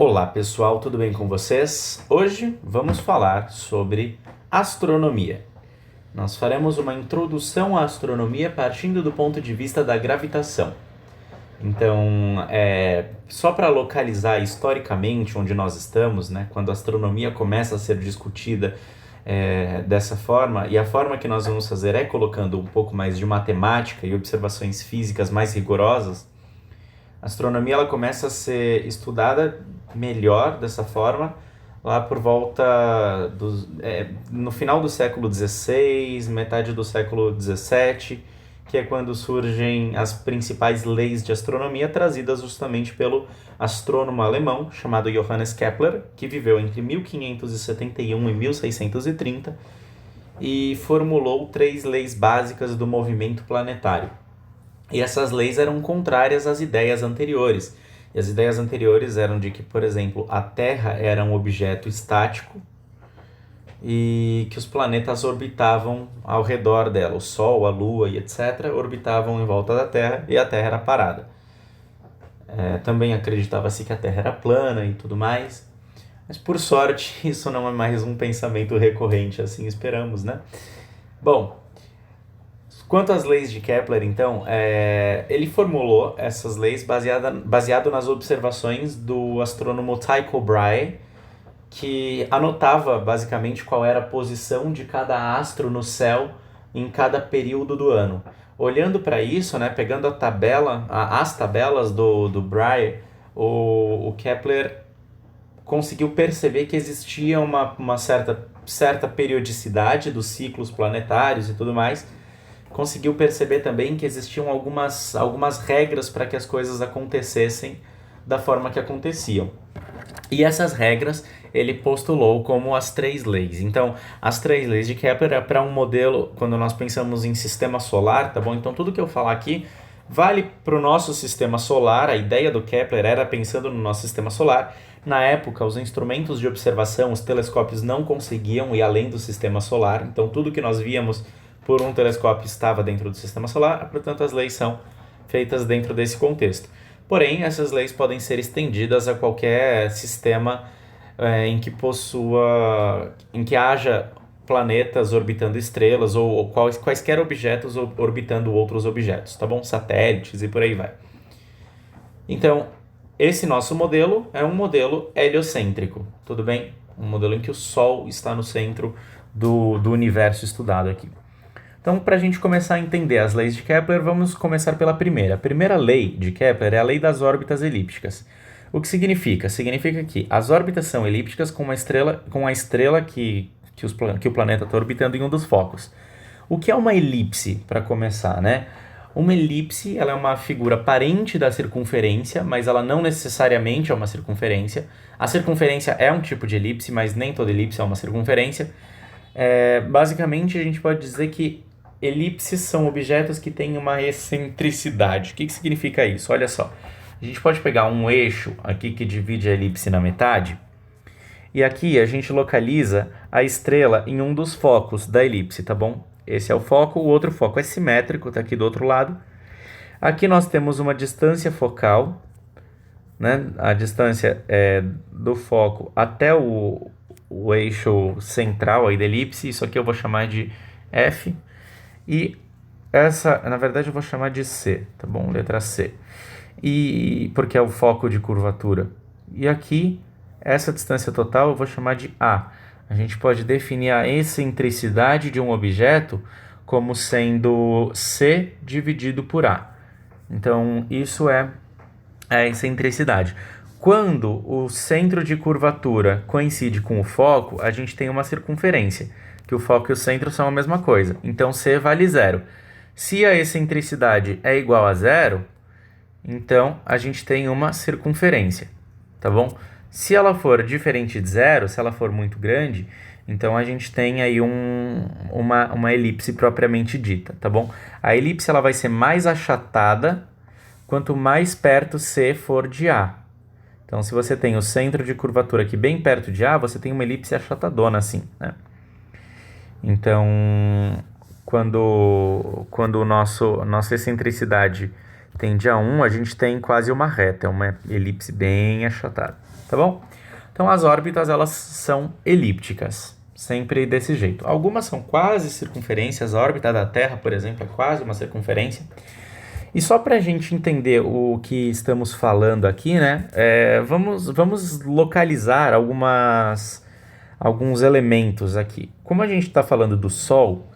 Olá pessoal, tudo bem com vocês? Hoje vamos falar sobre astronomia. Nós faremos uma introdução à astronomia partindo do ponto de vista da gravitação. Então, só para localizar historicamente onde nós estamos, né, quando a astronomia começa a ser discutida dessa forma, e a forma que nós vamos fazer é colocando um pouco mais de matemática e observações físicas mais rigorosas. A astronomia ela começa a ser estudada melhor dessa forma lá por volta no final do século XVI, metade do século XVII, que é quando surgem as principais leis de astronomia trazidas justamente pelo astrônomo alemão chamado Johannes Kepler, que viveu entre 1571 e 1630 e formulou 3 leis básicas do movimento planetário. E essas leis eram contrárias às ideias anteriores. E as ideias anteriores eram de que, por exemplo, a Terra era um objeto estático e que os planetas orbitavam ao redor dela. O Sol, a Lua e etc. orbitavam em volta da Terra e a Terra era parada. Também acreditava-se que a Terra era plana e tudo mais. Mas, por sorte, isso não é mais um pensamento recorrente, assim esperamos, né? Bom, quanto às leis de Kepler, então, ele formulou essas leis baseado nas observações do astrônomo Tycho Brahe, que anotava basicamente qual era a posição de cada astro no céu em cada período do ano. Olhando para isso, né, pegando as tabelas do Brahe, o Kepler conseguiu perceber que existia uma certa periodicidade dos ciclos planetários e tudo mais. Conseguiu perceber também que existiam algumas regras para que as coisas acontecessem da forma que aconteciam. E essas regras ele postulou como as 3 leis. Então, as 3 leis de Kepler é para um modelo, quando nós pensamos em sistema solar, tá bom? Então, tudo que eu falar aqui vale para o nosso sistema solar. A ideia do Kepler era pensando no nosso sistema solar. Na época, os instrumentos de observação, os telescópios não conseguiam ir além do sistema solar. Então, tudo que nós víamos por um telescópio estava dentro do sistema solar, portanto as leis são feitas dentro desse contexto. Porém, essas leis podem ser estendidas a qualquer sistema em que haja planetas orbitando estrelas ou quaisquer objetos orbitando outros objetos, tá bom? Satélites e por aí vai. Então, esse nosso modelo é um modelo heliocêntrico, tudo bem? Um modelo em que o Sol está no centro do universo estudado aqui. Então, para a gente começar a entender as leis de Kepler, vamos começar pela primeira. A primeira lei de Kepler é a lei das órbitas elípticas. O que significa? Significa que as órbitas são elípticas com a estrela que o planeta está orbitando em um dos focos. O que é uma elipse, para começar, né? Uma elipse ela é uma figura parente da circunferência, mas ela não necessariamente é uma circunferência. A circunferência é um tipo de elipse, mas nem toda elipse é uma circunferência. Basicamente, a gente pode dizer que elipses são objetos que têm uma excentricidade. O que significa isso? Olha só. A gente pode pegar um eixo aqui que divide a elipse na metade. E aqui a gente localiza a estrela em um dos focos da elipse, tá bom? Esse é o foco, o outro foco é simétrico, tá aqui do outro lado. Aqui nós temos uma distância focal, né? A distância do foco até o eixo central aí da elipse. Isso aqui eu vou chamar de F. E essa, na verdade, eu vou chamar de C, tá bom? Letra C. E porque é o foco de curvatura. E aqui, essa distância total eu vou chamar de A. A gente pode definir a excentricidade de um objeto como sendo C dividido por A. Então, isso é a excentricidade. Quando o centro de curvatura coincide com o foco, a gente tem uma circunferência, que o foco e o centro são a mesma coisa. Então, C vale 0. Se a excentricidade é igual a 0, então a gente tem uma circunferência, tá bom? Se ela for diferente de 0, se ela for muito grande, então a gente tem aí uma elipse propriamente dita, tá bom? A elipse ela vai ser mais achatada quanto mais perto C for de A. Então, se você tem o centro de curvatura aqui bem perto de A, você tem uma elipse achatadona assim, né? Então, quando nossa excentricidade tende a 1, a gente tem quase uma reta, é uma elipse bem achatada, tá bom? Então as órbitas, elas são elípticas, sempre desse jeito. Algumas são quase circunferências, a órbita da Terra, por exemplo, é quase uma circunferência. E só para a gente entender o que estamos falando aqui, né, vamos localizar alguns elementos aqui. Como a gente está falando do Sol,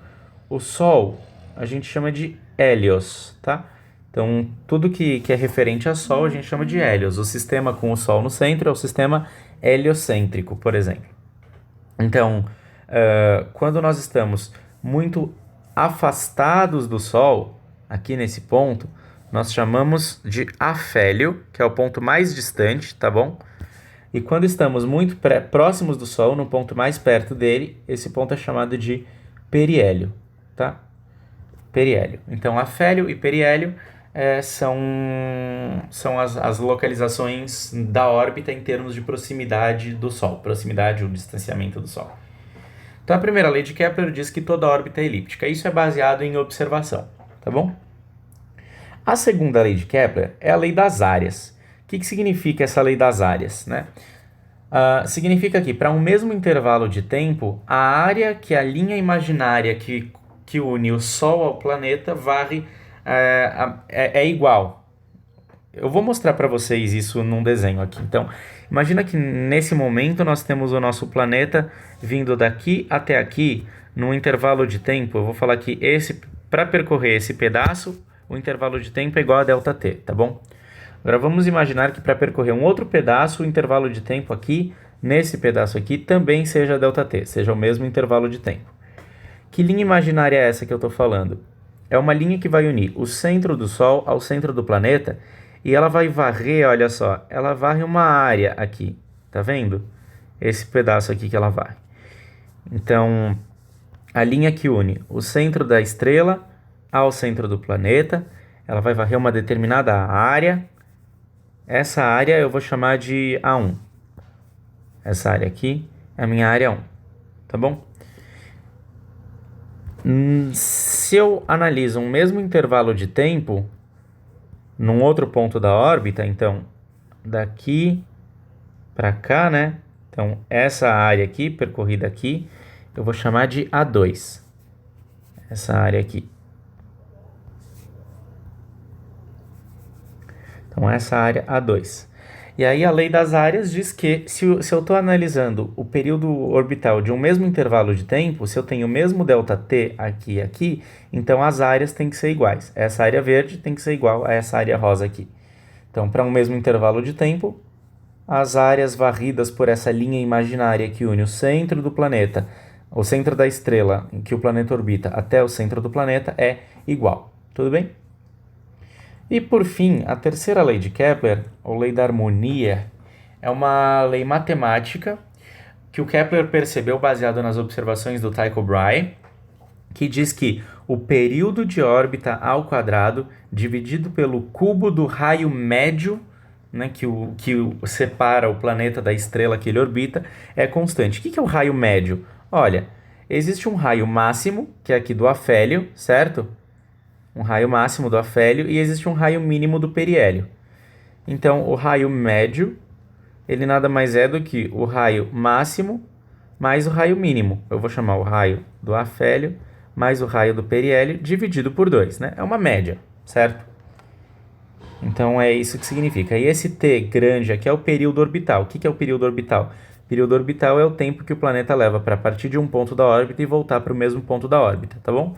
o Sol a gente chama de Hélios, tá? Então, tudo que é referente a Sol a gente chama de Hélios. O sistema com o Sol no centro é o sistema heliocêntrico, por exemplo. Então, quando nós estamos muito afastados do Sol, aqui nesse ponto, nós chamamos de afélio, que é o ponto mais distante, tá bom? E quando estamos muito próximos do Sol, no ponto mais perto dele, esse ponto é chamado de periélio, tá? Periélio. Então, afélio e periélio são as localizações da órbita em termos de proximidade do Sol, proximidade ou distanciamento do Sol. Então, a primeira lei de Kepler diz que toda órbita é elíptica. Isso é baseado em observação, tá bom? A segunda lei de Kepler é a lei das áreas. O que significa essa lei das áreas, né? Significa que, para um mesmo intervalo de tempo, a área que a linha imaginária que une o Sol ao planeta varre é igual. Eu vou mostrar para vocês isso num desenho aqui. Então, imagina que nesse momento nós temos o nosso planeta vindo daqui até aqui, num intervalo de tempo. Eu vou falar que para percorrer esse pedaço, o intervalo de tempo é igual a ΔT, tá bom? Agora vamos imaginar que para percorrer um outro pedaço, o intervalo de tempo aqui, nesse pedaço aqui, também seja ΔT, seja o mesmo intervalo de tempo. Que linha imaginária é essa que eu estou falando? É uma linha que vai unir o centro do Sol ao centro do planeta e ela vai varrer, olha só, ela varre uma área aqui, tá vendo? Esse pedaço aqui que ela varre. Então, a linha que une o centro da estrela ao centro do planeta, ela vai varrer uma determinada área. Essa área eu vou chamar de A1. Essa área aqui é a minha área 1, tá bom? Se eu analiso um mesmo intervalo de tempo num outro ponto da órbita, então daqui para cá, né? Então essa área aqui, percorrida aqui, eu vou chamar de A2. Essa área aqui. Então essa área A2. E aí a lei das áreas diz que se eu estou analisando o período orbital de um mesmo intervalo de tempo, se eu tenho o mesmo ΔT aqui e aqui, então as áreas têm que ser iguais. Essa área verde tem que ser igual a essa área rosa aqui. Então, para um mesmo intervalo de tempo, as áreas varridas por essa linha imaginária que une o centro do planeta, o centro da estrela em que o planeta orbita, até o centro do planeta é igual. Tudo bem? E por fim, a terceira lei de Kepler, ou lei da harmonia, é uma lei matemática que o Kepler percebeu baseado nas observações do Tycho Brahe, que diz que o período de órbita ao quadrado dividido pelo cubo do raio médio, né, que separa o planeta da estrela que ele orbita, é constante. O que é o raio médio? Olha, existe um raio máximo, que é aqui do afélio, certo? Um raio máximo do afélio e existe um raio mínimo do periélio. Então, o raio médio, ele nada mais é do que o raio máximo mais o raio mínimo. Eu vou chamar o raio do afélio mais o raio do periélio dividido por 2, né? É uma média, certo? Então, é isso que significa. E esse T grande aqui é o período orbital. O que é o período orbital? O período orbital é o tempo que o planeta leva para partir de um ponto da órbita e voltar para o mesmo ponto da órbita, tá bom?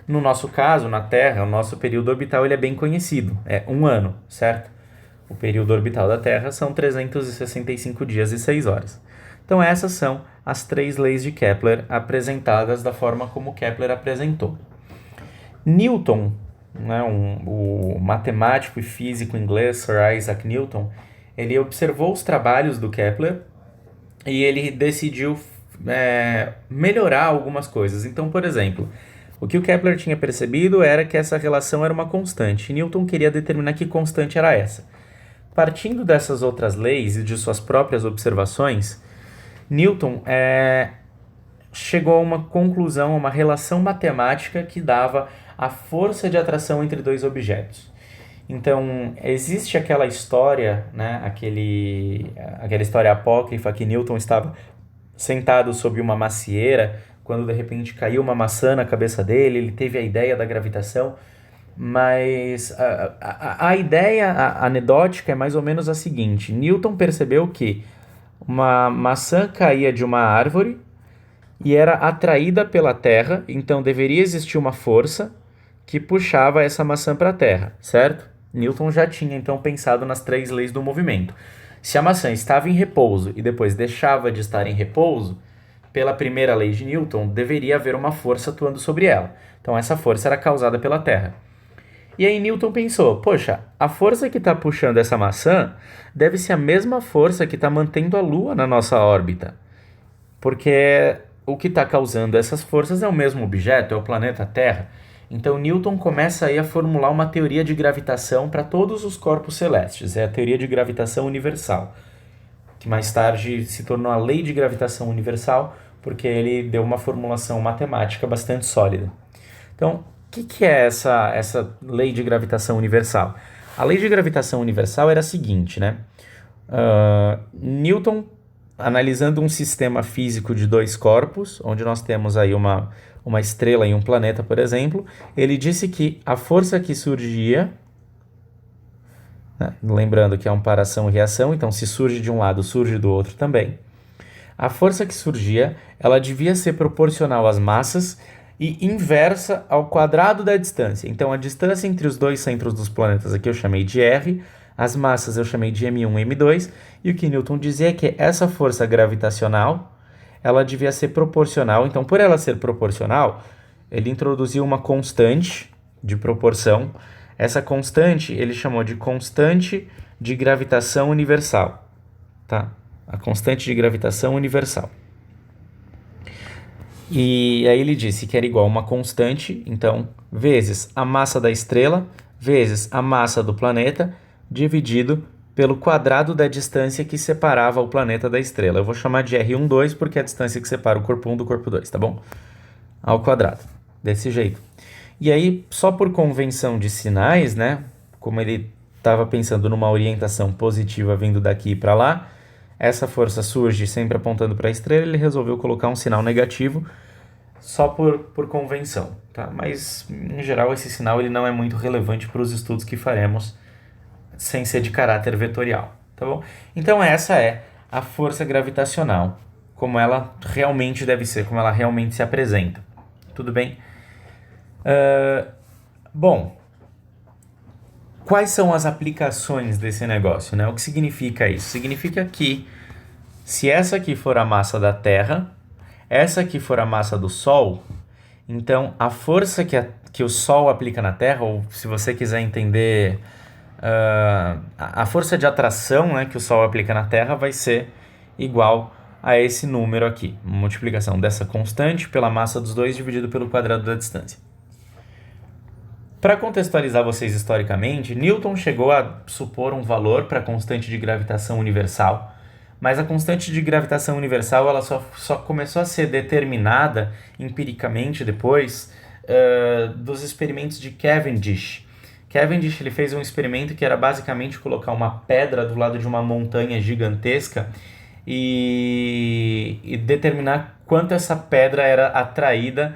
No nosso caso, na Terra, o nosso período orbital ele é bem conhecido, é 1 ano, certo? O período orbital da Terra são 365 dias e 6 horas. Então essas são as 3 leis de Kepler apresentadas da forma como Kepler apresentou. Newton, né, o matemático e físico inglês Sir Isaac Newton, ele observou os trabalhos do Kepler e ele decidiu melhorar algumas coisas. Então, por exemplo, o que o Kepler tinha percebido era que essa relação era uma constante. Newton queria determinar que constante era essa. Partindo dessas outras leis e de suas próprias observações, Newton chegou a uma conclusão, a uma relação matemática que dava a força de atração entre 2 objetos. Então, existe aquela história, né, aquela história apócrifa que Newton estava sentado sob uma macieira, quando de repente caiu uma maçã na cabeça dele, ele teve a ideia da gravitação, mas a ideia anedótica é mais ou menos a seguinte: Newton percebeu que uma maçã caía de uma árvore e era atraída pela Terra, então deveria existir uma força que puxava essa maçã para a Terra, certo? Newton já tinha então pensado nas 3 leis do movimento. Se a maçã estava em repouso e depois deixava de estar em repouso, pela primeira lei de Newton, deveria haver uma força atuando sobre ela. Então essa força era causada pela Terra. E aí Newton pensou, poxa, a força que está puxando essa maçã deve ser a mesma força que está mantendo a Lua na nossa órbita. Porque o que está causando essas forças é o mesmo objeto, é o planeta Terra. Então Newton começa aí a formular uma teoria de gravitação para todos os corpos celestes. É a teoria de gravitação universal, que mais tarde se tornou a lei de gravitação universal, porque ele deu uma formulação matemática bastante sólida. Então, o que é essa lei de gravitação universal? A lei de gravitação universal era a seguinte, né? Newton, analisando um sistema físico de 2 corpos, onde nós temos aí uma estrela e um planeta, por exemplo, ele disse que a força que surgia, né, lembrando que é uma ação e reação, então se surge de um lado, surge do outro também, a força que surgia, ela devia ser proporcional às massas e inversa ao quadrado da distância. Então a distância entre os 2 centros dos planetas aqui eu chamei de R, as massas eu chamei de M1 e M2, e o que Newton dizia é que essa força gravitacional, ela devia ser proporcional. Então, por ela ser proporcional, ele introduziu uma constante de proporção. Essa constante ele chamou de constante de gravitação universal, tá? A constante de gravitação universal. E aí ele disse que era igual a uma constante, então, vezes a massa da estrela, vezes a massa do planeta, dividido pelo quadrado da distância que separava o planeta da estrela. Eu vou chamar de R12 porque é a distância que separa o corpo 1 do corpo 2, tá bom? Ao quadrado, desse jeito. E aí, só por convenção de sinais, né? Como ele estava pensando numa orientação positiva vindo daqui para lá, essa força surge sempre apontando para a estrela, ele resolveu colocar um sinal negativo só por convenção, tá? Mas, em geral, esse sinal ele não é muito relevante para os estudos que faremos sem ser de caráter vetorial, tá bom? Então essa é a força gravitacional, como ela realmente deve ser, como ela realmente se apresenta. Tudo bem? Bom, quais são as aplicações desse negócio, né? O que significa isso? Significa que se essa aqui for a massa da Terra, essa aqui for a massa do Sol, então a força que o Sol aplica na Terra, ou se você quiser entender a força de atração, né, que o Sol aplica na Terra vai ser igual a esse número aqui. Multiplicação dessa constante pela massa dos dois dividido pelo quadrado da distância. Para contextualizar vocês historicamente, Newton chegou a supor um valor para a constante de gravitação universal, mas a constante de gravitação universal ela só começou a ser determinada empiricamente depois dos experimentos de Cavendish. Cavendish ele fez um experimento que era basicamente colocar uma pedra do lado de uma montanha gigantesca e determinar quanto essa pedra era atraída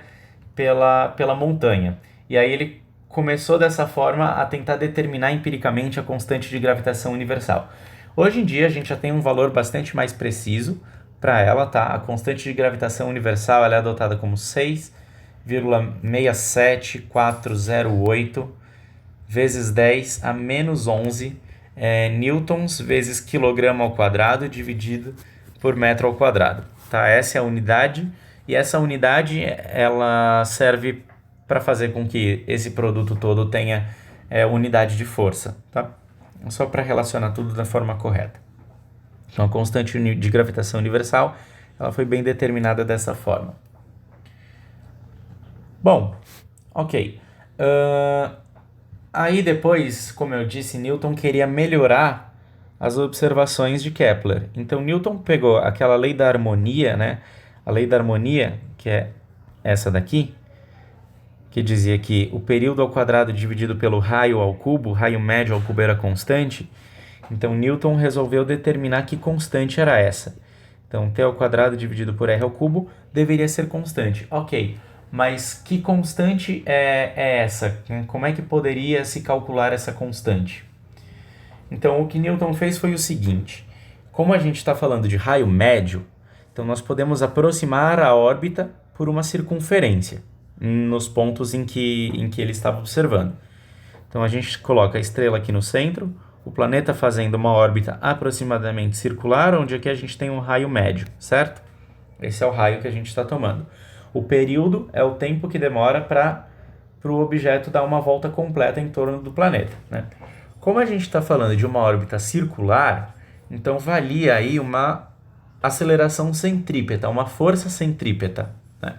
pela montanha. E aí ele começou dessa forma a tentar determinar empiricamente a constante de gravitação universal. Hoje em dia a gente já tem um valor bastante mais preciso para ela, tá? A constante de gravitação universal ela é adotada como 6,67408 vezes 10 a menos 11 newtons vezes quilograma ao quadrado dividido por metro ao quadrado. Tá? Essa é a unidade, e essa unidade ela serve para fazer com que esse produto todo tenha unidade de força. Tá? Só para relacionar tudo da forma correta. Então a constante de gravitação universal ela foi bem determinada dessa forma. Bom, ok. Aí depois, como eu disse, Newton queria melhorar as observações de Kepler. Então Newton pegou aquela lei da harmonia, né? A lei da harmonia, que é essa daqui, que dizia que o período ao quadrado dividido pelo raio ao cubo, o raio médio ao cubo era constante. Então, Newton resolveu determinar que constante era essa. Então, t ao quadrado dividido por r ao cubo deveria ser constante. Ok, mas que constante é essa? Como é que poderia se calcular essa constante? Então, o que Newton fez foi o seguinte. Como a gente está falando de raio médio, então nós podemos aproximar a órbita por uma circunferência nos pontos em que ele estava observando. Então, a gente coloca a estrela aqui no centro, o planeta fazendo uma órbita aproximadamente circular, onde aqui a gente tem um raio médio, certo? Esse é o raio que a gente está tomando. O período é o tempo que demora para o objeto dar uma volta completa em torno do planeta, né? Como a gente está falando de uma órbita circular, então valia aí uma aceleração centrípeta, uma força centrípeta, né?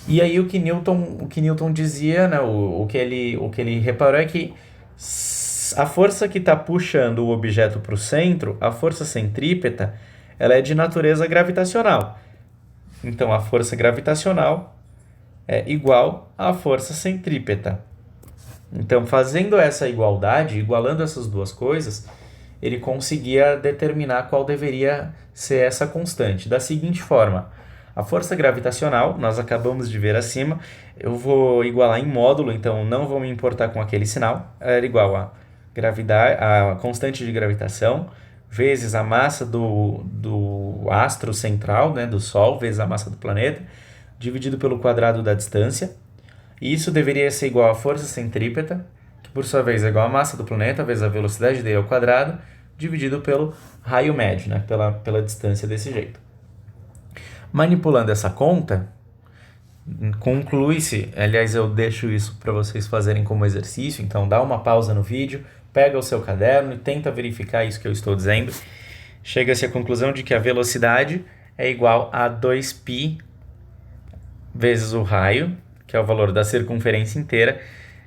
E aí o que Newton dizia, né, o que ele reparou é que a força que está puxando o objeto para o centro, a força centrípeta, ela é de natureza gravitacional. Então, a força gravitacional é igual à força centrípeta. Então, fazendo essa igualdade, igualando essas duas coisas, ele conseguia determinar qual deveria ser essa constante. Da seguinte forma, a força gravitacional, nós acabamos de ver acima, eu vou igualar em módulo, então não vou me importar com aquele sinal, era igual a gravidade, a constante de gravitação, vezes a massa do astro central, né, do Sol, vezes a massa do planeta, dividido pelo quadrado da distância. E isso deveria ser igual à força centrípeta, que por sua vez é igual à massa do planeta, vezes a velocidade dele ao quadrado, dividido pelo raio médio, né, pela distância desse jeito. Manipulando essa conta, conclui-se, aliás, eu deixo isso para vocês fazerem como exercício, então dá uma pausa no vídeo, pega o seu caderno e tenta verificar isso que eu estou dizendo. Chega-se à conclusão de que a velocidade é igual a 2π vezes o raio, que é o valor da circunferência inteira,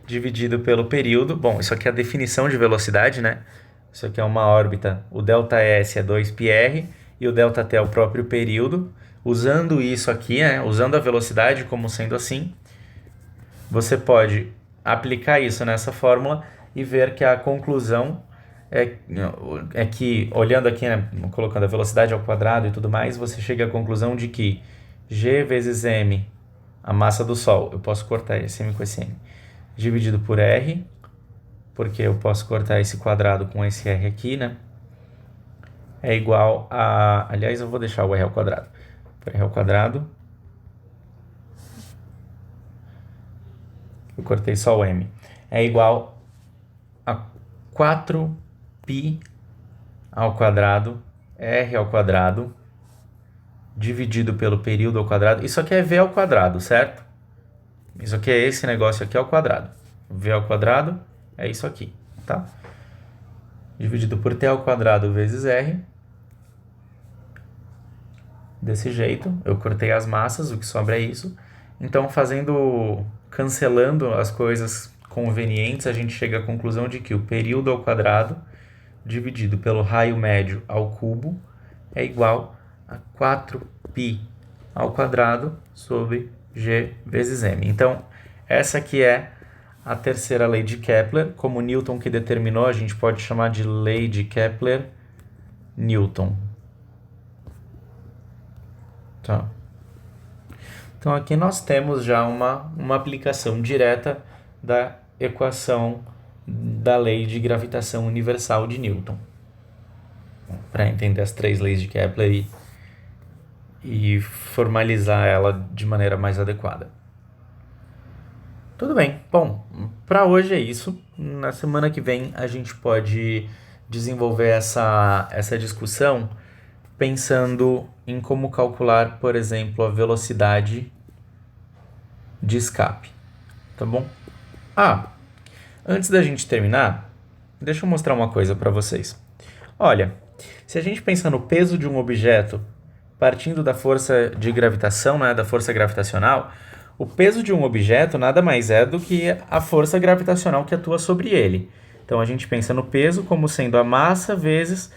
dividido pelo período. Bom, isso aqui é a definição de velocidade, né? Isso aqui é uma órbita, o ΔS é 2πr e o ΔT é o próprio período. Usando isso aqui, né? Usando a velocidade como sendo assim, você pode aplicar isso nessa fórmula e ver que a conclusão é que, olhando aqui, né, colocando a velocidade ao quadrado e tudo mais, você chega à conclusão de que G vezes M, a massa do Sol, eu posso cortar esse M com esse M, dividido por R, porque eu posso cortar esse quadrado com esse R aqui, né? É igual a... Aliás, eu vou deixar o R ao quadrado. R ao quadrado. Eu cortei só o M. É igual a 4π ao quadrado, R ao quadrado, dividido pelo período ao quadrado. Isso aqui é V ao quadrado, certo? Isso aqui é esse negócio aqui ao quadrado. V ao quadrado é isso aqui, tá? Dividido por T ao quadrado vezes R. Desse jeito, eu cortei as massas, o que sobra é isso. Então, cancelando as coisas convenientes, a gente chega à conclusão de que o período ao quadrado dividido pelo raio médio ao cubo é igual a 4π ao quadrado sobre G vezes M. Então, essa aqui é a terceira lei de Kepler. Como Newton que determinou, a gente pode chamar de lei de Kepler-Newton. Tá. Então aqui nós temos já uma aplicação direta da equação da lei de gravitação universal de Newton. Para entender as três leis de Kepler e formalizar ela de maneira mais adequada. Tudo bem. Bom, para hoje é isso. Na semana que vem a gente pode desenvolver essa discussão pensando em como calcular, por exemplo, a velocidade de escape, tá bom? Antes da gente terminar, deixa eu mostrar uma coisa para vocês. Olha, se a gente pensa no peso de um objeto partindo da força de gravitação, né, da força gravitacional, o peso de um objeto nada mais é do que a força gravitacional que atua sobre ele. Então a gente pensa no peso como sendo a massa vezes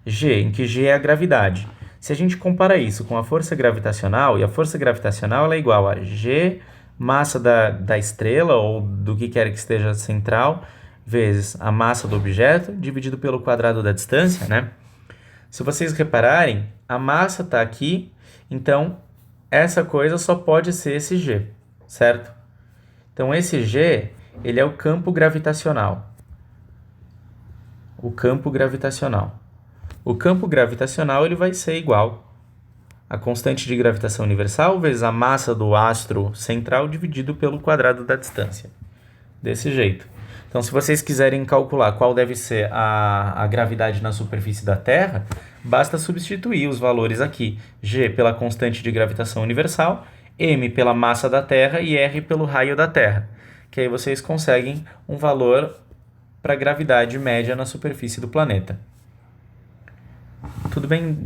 G, em que G é a gravidade. Se a gente compara isso com a força gravitacional, e a força gravitacional ela é igual a G massa da estrela ou do que quer que esteja central, vezes a massa do objeto, dividido pelo quadrado da distância, né? Se vocês repararem, a massa está aqui, então essa coisa só pode ser esse G, certo? Então esse G, ele é o campo gravitacional. O campo gravitacional. O campo gravitacional ele vai ser igual a constante de gravitação universal vezes a massa do astro central dividido pelo quadrado da distância. Desse jeito. Então, se vocês quiserem calcular qual deve ser a gravidade na superfície da Terra, basta substituir os valores aqui. G pela constante de gravitação universal, m pela massa da Terra e r pelo raio da Terra. Que aí vocês conseguem um valor para a gravidade média na superfície do planeta. Tudo bem?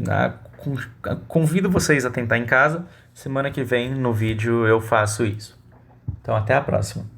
Convido vocês a tentar em casa. Semana que vem, no vídeo, eu faço isso. Então, até a próxima.